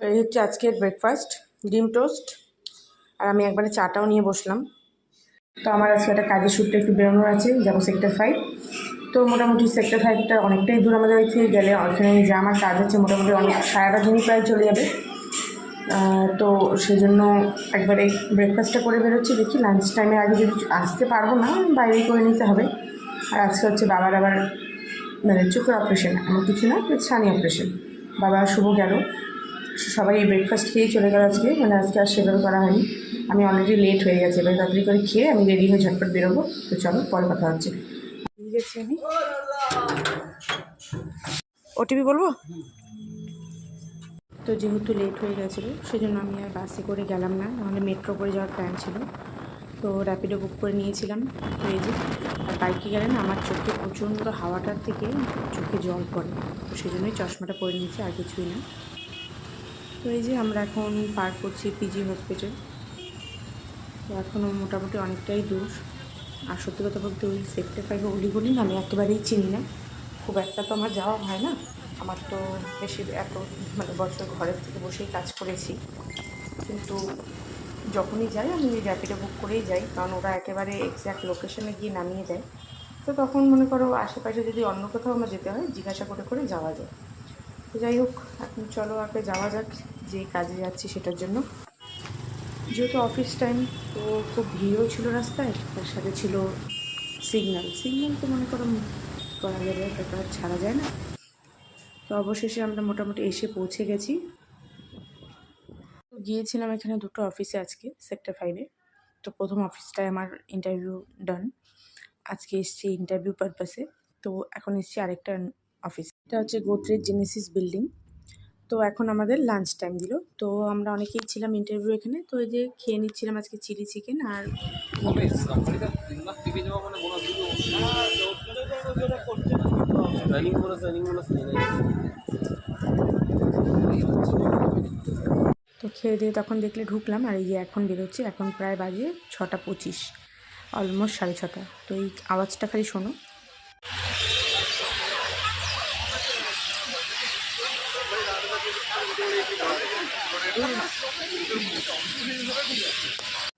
এই হচ্ছে আজকের ব্রেকফাস্ট, ডিম টোস্ট। আর আমি একবারে চাটাও নিয়ে বসলাম। তো আমার আজকে একটা কাজের সূত্রে একটু বেরোনোর আছে, যাবো সেক্টর 5। তো মোটামুটি সেক্টর 5টা অনেকটাই দূর আমাদের থেকে গেলে, ওখানে যে আমার কাজ হচ্ছে মোটামুটি অনেক সারাটা দিনই প্রায় চলে যাবে। তো সেই জন্য একবারে ব্রেকফাস্টটা করে বেরোচ্ছি, দেখি লাঞ্চ টাইমের আগে যদি আসতে পারবো না বাইরেই করে নিতে হবে। আর আজকে হচ্ছে বাবার আবার মানে চোখের অপারেশন, এমন কিছু না, ছানি অপারেশন। বাবা শুভ গেল, সবাই ব্রেকফাস্ট খেয়েই চলে গেল আজকে, মানে আজকে আর সেভাবে করা হয়নি। আমি অলরেডি লেট হয়ে গেছে, এবার তাড়াতাড়ি করে খেয়ে আমি রেডি হয়ে ঝটপট বেরোবো। তো চলো পরে কথা হচ্ছে। ঠিক আছে, আমি ওটিপি বলবো। তো যেহেতু লেট হয়ে গেছিলো সেজন্য আমি আর বাসে করে গেলাম না, নাহলে মেট্রো করে যাওয়ার প্ল্যান ছিল। তো র্যাপিডো বুক করে নিয়েছিলাম। তো এই যে, আর বাইকে গেলে না আমার চোখে প্রচণ্ড হাওয়াটার থেকে চোখে জল পড়ে, তো সেই জন্যই চশমাটা পরে নিয়েছি, আর কিছুই না। তো এই যে আমরা এখন পার করছি পিজি হসপিটাল। তো এখনও মোটামুটি অনেকটাই দূর। আর সত্যি কথা বলতে ওই সেক্টর 5 অলিগলি আমি একেবারেই চিনি না, খুব একটা তো আমার যাওয়া হয় না। আমার তো বেশি এত মানে বছর ঘরের থেকে বসেই কাজ করেছি, কিন্তু যখনই যাই আমি র্যাপিডো বুক করেই যাই, কারণ ওরা একেবারে এক্স্যাক্ট লোকেশনে গিয়ে নামিয়ে দেয়। তো তখন মনে করো আশেপাশে যদি অন্য কোথাও আমার যেতে হয় জিজ্ঞাসা করে করে যাওয়া যায়। তো যাই হোক, এখন চলো আগে যাওয়া যাক, যে কাজে যাচ্ছি সেটার জন্য। যেহেতু অফিস টাইম, তো খুব ভিড়ও ছিল রাস্তায়, তার সাথে ছিল সিগন্যাল। সিগন্যাল তো মনে করো করা যাবে, তারপর ছাড়া যায় না। তো অবশেষে আমরা মোটামুটি এসে পৌঁছে গেছি। গিয়েছিলাম এখানে দুটো অফিসে আজকে সেক্টর 5-এ। তো প্রথম অফিসটায় আমার ইন্টারভিউ ডান, আজকে এসছি ইন্টারভিউ পারপাসে। তো এখন এসছি আরেকটা অফিস, এটা হচ্ছে গোদরেজ জেনেসিস বিল্ডিং। তো এখন আমাদের লাঞ্চ টাইম দিল, তো আমরা অনেকেই ছিলাম ইন্টারভিউ এখানে। তো এই যে খেয়ে নিচ্ছিলাম আজকে চিলি চিকেন আর তো খেয়ে দিয়ে তখন দেখলে ঢুকলাম। আর এই যে এখন বেরোচ্ছি, এখন প্রায় বাজে 6:25, অলমোস্ট 6:30। তো এই আওয়াজটা খালি শোনো।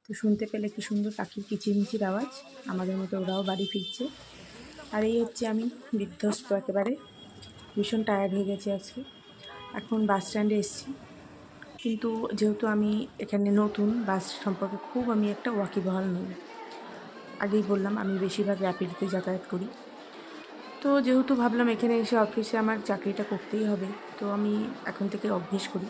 তো শুনতে পেলে কি সুন্দর পাখির কিচিরমিচির আওয়াজ, আমাদের মতো ওরাও বাড়ি ফিরছে। আর এই হচ্ছে আমি বিধ্বস্ত, একেবারে ভীষণ টায়ার্ড হয়ে গেছি আজকে। এখন বাস স্ট্যান্ডে এসেছি, কিন্তু যেহেতু আমি এখানে নতুন, বাস সম্পর্কে খুব আমি একটা ওয়াকিবহাল নই। আগেই বললাম আমি বেশিরভাগ র্যাপিডোতে যাতায়াত করি। তো যেহেতু ভাবলাম এখানে এসে অফিসে আমার চাকরিটা করতেই হবে, তো আমি এখন থেকে অভ্যেস করি।